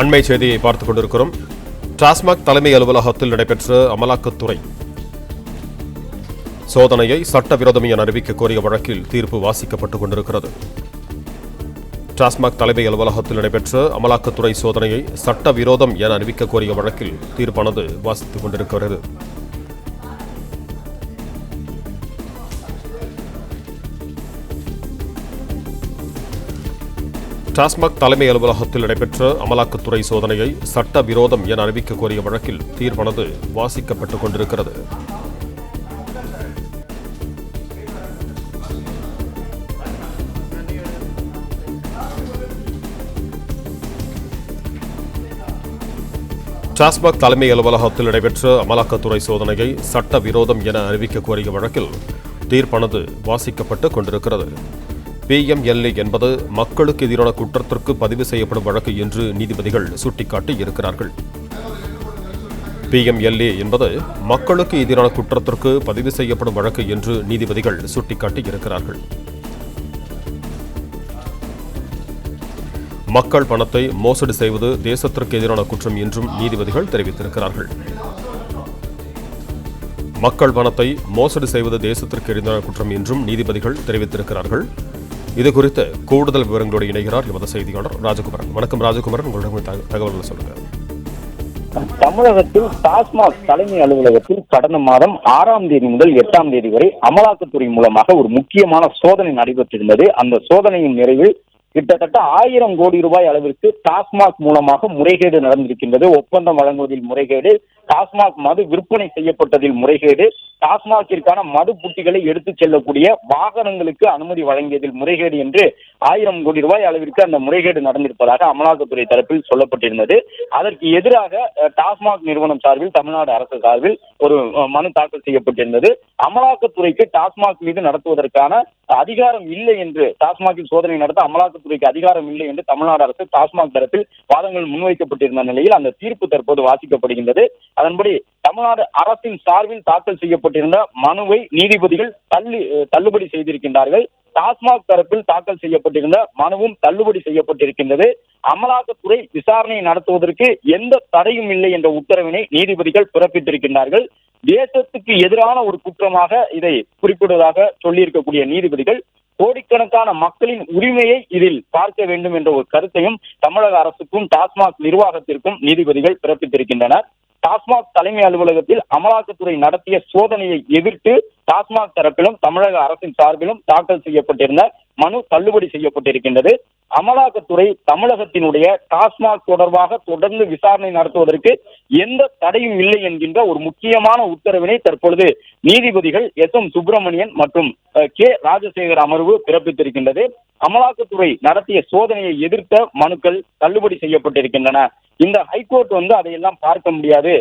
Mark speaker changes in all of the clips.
Speaker 1: அண்மை செய்தியை பார்த்துக் கொண்டிருக்கிறோம். டாஸ்மாக் தலைமை அலுவலகத்தில் நடைபெற்ற அமலாக்கத்துறை சோதனையை சட்டவிரோதம் என அறிவிக்க கோரிய வழக்கில் தீர்ப்பு வாசிக்கப்பட்டுக் கொண்டிருக்கிறது. டாஸ்மாக் தலைமை அலுவலகத்தில் நடைபெற்ற அமலாக்கத்துறை சோதனையை சட்டவிரோதம் என அறிவிக்க கோரிய வழக்கில் தீர்ப்பானது வாசித்துக் கொண்டிருக்கிறது. டாஸ்மாக் தலைமை அலுவலகத்தில் நடைபெற்ற அமலாக்கத்துறை சோதனையை சட்டவிரோதம் என அறிவிக்க கோரிய வழக்கில் தீர்ப்பானது வாசிக்கப்பட்டுக் கொண்டிருக்கிறது. டாஸ்மாக் தலைமை அலுவலகத்தில் நடைபெற்ற அமலாக்கத்துறை சோதனையை சட்டவிரோதம் என அறிவிக்க கோரிய வழக்கில் தீர்ப்பானது வாசிக்கப்பட்டுக் கொண்டிருக்கிறது. PMLA என்பது மக்களுக்கு எதிரான குற்றத்திற்கு பதிவு செய்யப்படும் வழக்கு என்று நீதிபதிகள் சுட்டிக்காட்டி இருக்கிறார்கள். PMLA என்பது மக்களுக்கு எதிரான குற்றத்திற்கு பதிவு செய்யப்படும் வழக்கு என்று நீதிபதிகள் சுட்டிக்காட்டி இருக்கிறார்கள். மக்கள் பணத்தை மோசடி செய்வது தேசத்திற்கு எதிரான குற்றம் என்றும் நீதிபதிகள் தெரிவித்திருக்கிறார்கள். மக்கள் பணத்தை மோசடி செய்வது தேசத்திற்கு எதிரான குற்றம் என்றும் நீதிபதிகள் தெரிவித்திருக்கிறார்கள். இதுகுறித்து கூடுதல் விவரங்களோடு இணைகிறார் எமது செய்தியாளர் ராஜகுமாரன். வணக்கம் ராஜகுமாரன், உங்களிடம் தகவல்களை சொல்லுங்க.
Speaker 2: தமிழகத்தில் டாஸ்மாக் தலைமை அலுவலகத்தில் கடந்த மாதம் 6ஆம் தேதி முதல் 8ஆம் தேதி வரை அமலாக்கத்துறை மூலமாக ஒரு முக்கியமான சோதனை நடைபெற்றிருந்தது. அந்த சோதனையின் நிறைவில் கிட்டத்தட்ட 1000 கோடி ரூபாய் அளவிற்கு டாஸ்மாக் மூலமாக முறைகேடு நடந்திருக்கின்றது. ஒப்பந்தம் வழங்குவதில் முறைகேடு, டாஸ்மாக் மது விற்பனை செய்யப்பட்டதில் முறைகேடு, டாஸ்மாகிற்கான மது புட்டிகளை எடுத்துச் செல்லக்கூடிய வாகனங்களுக்கு அனுமதி வழங்கியதில் முறைகேடு என்று 1000 கோடி ரூபாய் அளவிற்கு அந்த முறைகேடு நடந்திருப்பதாக அமலாக்கத்துறை தரப்பில் சொல்லப்பட்டிருந்தது. அதற்கு எதிராக டாஸ்மாக் நிறுவனம் சார்பில், தமிழ்நாடு அரசு சார்பில் ஒரு மனு தாக்கல் செய்யப்பட்டிருந்தது. அமலாக்கத்துறைக்கு டாஸ்மாக் மீது நடத்துவதற்கான அதிகாரம் இல்லை என்று, டாஸ்மாகில் சோதனை நடத்த அமலாக்கத்துறைக்கு அதிகாரம் இல்லை என்று தமிழ்நாடு அரசு டாஸ்மாக் தரப்பில் வாதங்கள் முன்வைக்கப்பட்டிருந்த நிலையில் அந்த தீர்ப்பு தற்போது வாசிக்கப்படுகின்றது. அதன்படி தமிழ்நாடு அரசின் சார்பில் தாக்கல் செய்யப்பட்டிருந்த மனுவை நீதிபதிகள் தள்ளுபடி செய்திருக்கின்றார்கள். டாஸ்மாக் தரப்பில் தாக்கல் செய்யப்பட்டிருந்த மனுவும் தள்ளுபடி செய்யப்பட்டிருக்கின்றது. அமலாக்கத்துறை விசாரணை நடத்துவதற்கு எந்த தடையும் இல்லை என்ற உத்தரவினை நீதிபதிகள் பிறப்பித்திருக்கின்றார்கள். தேசத்துக்கு எதிரான ஒரு குற்றமாக இதை குறிப்பிடுவதாக சொல்லியிருக்கக்கூடிய நீதிபதிகள் கோடிக்கணக்கான மக்களின் உரிமையை இதில் பார்க்க வேண்டும் என்ற ஒரு கருத்தையும் தமிழக அரசுக்கும் டாஸ்மாக் நிர்வாகத்திற்கும் நீதிபதிகள் பிறப்பித்திருக்கின்றனர். டாஸ்மாக் தலைமை அலுவலகத்தில் அமலாக்கத்துறை நடத்திய சோதனையை எதிர்த்து டாஸ்மாக் தரப்பிலும் தமிழக அரசின் சார்பிலும் தாக்கல் செய்யப்பட்டிருந்த மனு தள்ளுபடி செய்யப்பட்டிருக்கின்றது. அமலாக்கத்துறை தமிழகத்தினுடைய டாஸ்மாக் தொடர்பாக தொடர்ந்து விசாரணை நடத்துவதற்கு எந்த தடையும் இல்லை என்கின்ற ஒரு முக்கியமான உத்தரவினை தற்பொழுது நீதிபதிகள் SM சுப்பிரமணியன் மற்றும் K ராஜசேகர் அமர்வு பிறப்பித்திருக்கின்றது. அமலாக்கத்துறை நடத்திய சோதனையை எதிர்த்த மனுக்கள் தள்ளுபடி செய்யப்பட்டிருக்கின்றன. இந்த ஹைகோர்ட் அதையெல்லாம் பார்க்க முடியாது,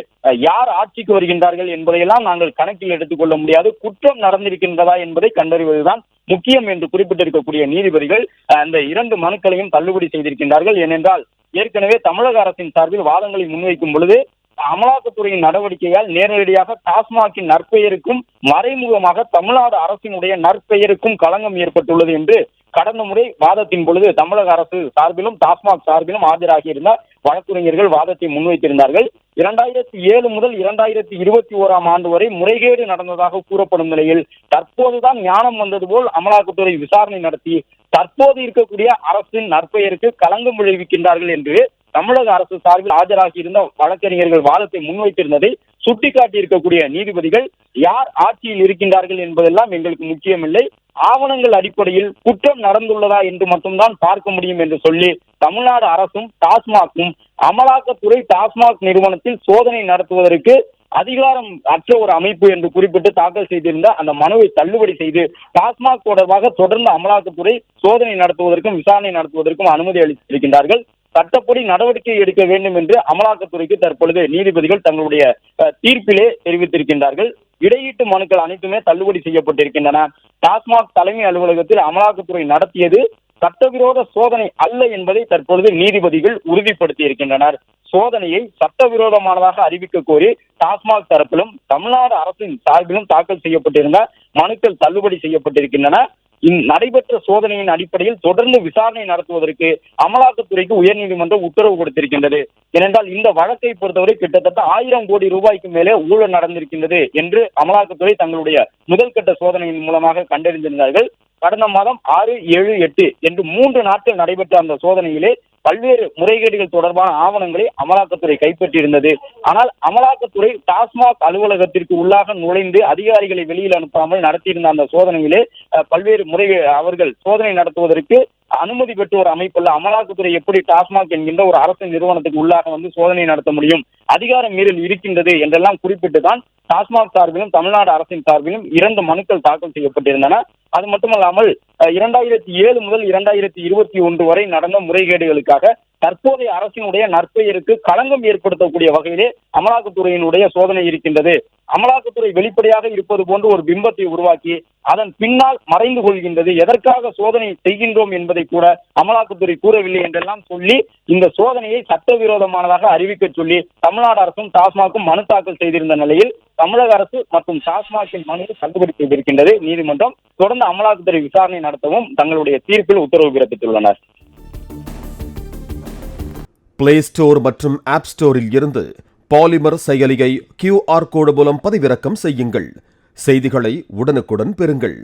Speaker 2: யார் ஆட்சிக்கு வருகின்றார்கள் என்பதையெல்லாம் நாங்கள் கணக்கில் எடுத்துக்கொள்ள முடியாது, குற்றம் நடந்திருக்கின்றதா என்பதை கண்டறிவதுதான் முக்கியம் என்று குறிப்பிட்டிருக்கக்கூடிய நீதிபதிகள் அந்த 2 மனுக்களையும் தள்ளுபடி செய்திருக்கின்றார்கள். ஏனென்றால் ஏற்கனவே தமிழக அரசின் சார்பில் வாதங்களை முன்வைக்கும் பொழுது அமலாக்கத்துறையின் நடவடிக்கையால் நேரடியாக டாஸ்மாகின் நற்பெயருக்கும் மறைமுகமாக தமிழ்நாடு அரசினுடைய நற்பெயருக்கும் களங்கம் ஏற்பட்டுள்ளது என்று கடந்த முறை வாதத்தின் பொழுது தமிழக அரசு சார்பிலும் டாஸ்மாக் சார்பிலும் ஆஜராகியிருந்த வழக்கறிஞர்கள் வாதத்தை முன்வைத்திருந்தார்கள். 2007 முதல் 2021ஆம் ஆண்டு வரை முறைகேடு நடந்ததாக கூறப்படும் நிலையில் தற்போதுதான் ஞானம் வந்தது போல் அமலாக்கத்துறை விசாரணை நடத்தி தற்போது இருக்கக்கூடிய அரசின் நற்பெயருக்கு களங்கம் விளைவிக்கின்றார்கள் என்று தமிழக அரசு சார்பில் ஆஜராகியிருந்த வழக்கறிஞர்கள் வாதத்தை முன்வைத்திருந்ததை சுட்டிக்காட்டி இருக்கக்கூடிய நீதிபதிகள் யார் ஆட்சியில் இருக்கின்றார்கள் என்பதெல்லாம் எங்களுக்கு முக்கியமில்லை, ஆவணங்கள் அடிப்படையில் குற்றம் நடந்துள்ளதா என்று மட்டும்தான் பார்க்க முடியும் என்று சொல்லி தமிழ்நாடு அரசும் டாஸ்மாக்கும் அமலாக்கத்துறை டாஸ்மாக் நிறுவனத்தில் சோதனை நடத்துவதற்கு அதிகாரம் அற்ற ஒரு அமைப்பு என்று குறிப்பிட்டு தாக்கல் செய்திருந்த அந்த மனுவை தள்ளுபடி செய்து டாஸ்மாக் தொடர்பாக தொடர்ந்து அமலாக்கத்துறை சோதனை நடத்துவதற்கும் விசாரணை நடத்துவதற்கும் அனுமதி அளித்திருக்கின்றார்கள். சட்டப்படி நடவடிக்கை எடுக்க வேண்டும் என்று அமலாக்கத்துறைக்கு தற்பொழுது நீதிபதிகள் தங்களுடைய தீர்ப்பிலே தெரிவித்திருக்கின்றார்கள். இடையீட்டு மனுக்கள் அனைத்துமே தள்ளுபடி செய்யப்பட்டிருக்கின்றன. டாஸ்மாக் தலைமை அலுவலகத்தில் அமலாக்கத்துறை நடத்தியது சட்டவிரோத சோதனை அல்ல என்பதை தற்பொழுது நீதிபதிகள் உறுதிப்படுத்தி இருக்கின்றனர். சோதனையை சட்டவிரோதமானதாக அறிவிக்க கோரி டாஸ்மாக் தரப்பிலும் தமிழ்நாடு அரசின் சார்பிலும் தாக்கல் செய்யப்பட்டிருந்த மனுக்கள் தள்ளுபடி செய்யப்பட்டிருக்கின்றன. நடைபெற்ற சோதனையின் அடிப்படையில் தொடர்ந்து விசாரணை நடத்துவதற்கு அமலாக்கத்துறைக்கு உயர்நீதிமன்றம் உத்தரவு கொடுத்திருக்கின்றது. ஏனென்றால் இந்த வழக்கை பொறுத்தவரை கிட்டத்தட்ட 1000 கோடி ரூபாய்க்கு மேலே ஊழல் நடந்திருக்கின்றது என்று அமலாக்கத்துறை தங்களுடைய முதல் கட்ட சோதனையின் மூலமாக கண்டறிந்திருந்தார்கள். கடந்த மாதம் 6, 7, 8 என்று 3 நாட்கள் நடைபெற்ற அந்த சோதனையிலே பல்வேறு முறைகேடுகள் தொடர்பான ஆவணங்களை அமலாக்கத்துறை கைப்பற்றியிருந்தது. ஆனால் அமலாக்கத்துறை டாஸ்மாக் அலுவலகத்திற்கு உள்ளாக நுழைந்து அதிகாரிகளை வெளியில் அனுப்பாமல் நடத்தியிருந்த அந்த சோதனையிலே பல்வேறு அவர்கள் சோதனை நடத்துவதற்கு அனுமதி பெற்ற ஒரு அமைப்புள்ள அமலாக்கத்துறை எப்படி டாஸ்மாக் என்கின்ற ஒரு அரசு நிறுவனத்துக்கு உள்ளாக வந்து சோதனை நடத்த முடியும், அதிகார மீறல் இருக்கின்றது என்றெல்லாம் குறிப்பிட்டுதான் டாஸ்மாக் சார்பிலும் தமிழ்நாடு அரசின் சார்பிலும் 2 மனுக்கள் தாக்கல் செய்யப்பட்டிருந்தன. அது மட்டுமல்லாமல் 2007 முதல் 2021 வரை நடந்த முறைகேடுகளுக்காக தற்போதைய அரசினுடைய நற்பெயருக்கு களங்கம் ஏற்படுத்தக்கூடிய வகையிலே அமலாக்கத்துறையினுடைய சோதனை இருக்கின்றது. அமலாக்கத்துறை வெளிப்படையாக இருப்பது போன்று ஒரு பிம்பத்தை உருவாக்கி அதன் பின்னால் மறைந்து கொள்கின்றது. எதற்காக சோதனை செய்கின்றோம் என்பதை கூட அமலாக்கத்துறை கூறவில்லை என்றெல்லாம் சொல்லி இந்த சோதனையை சட்டவிரோதமானதாக அறிவிக்க சொல்லி தமிழ்நாடு அரசும் டாஸ்மாகும் மனு தாக்கல் செய்திருந்த நிலையில் தமிழக அரசு மற்றும் டாஸ்மாகின் மனுவை தள்ளுபடி செய்திருக்கின்றது நீதிமன்றம். தொடர்ந்து அமலாக்கத்துறை விசாரணை நடத்தவும் தங்களுடைய தீர்ப்பில் உத்தரவு பிறப்பித்துள்ளனர்.
Speaker 1: பிளே ஸ்டோர் மற்றும் ஆப் ஸ்டோரில் இருந்து பாலிமர் செயலியை QR கோடு மூலம் பதிவிறக்கம் செய்யுங்கள். செய்திகளை உடனுக்குடன் பெறுங்கள்.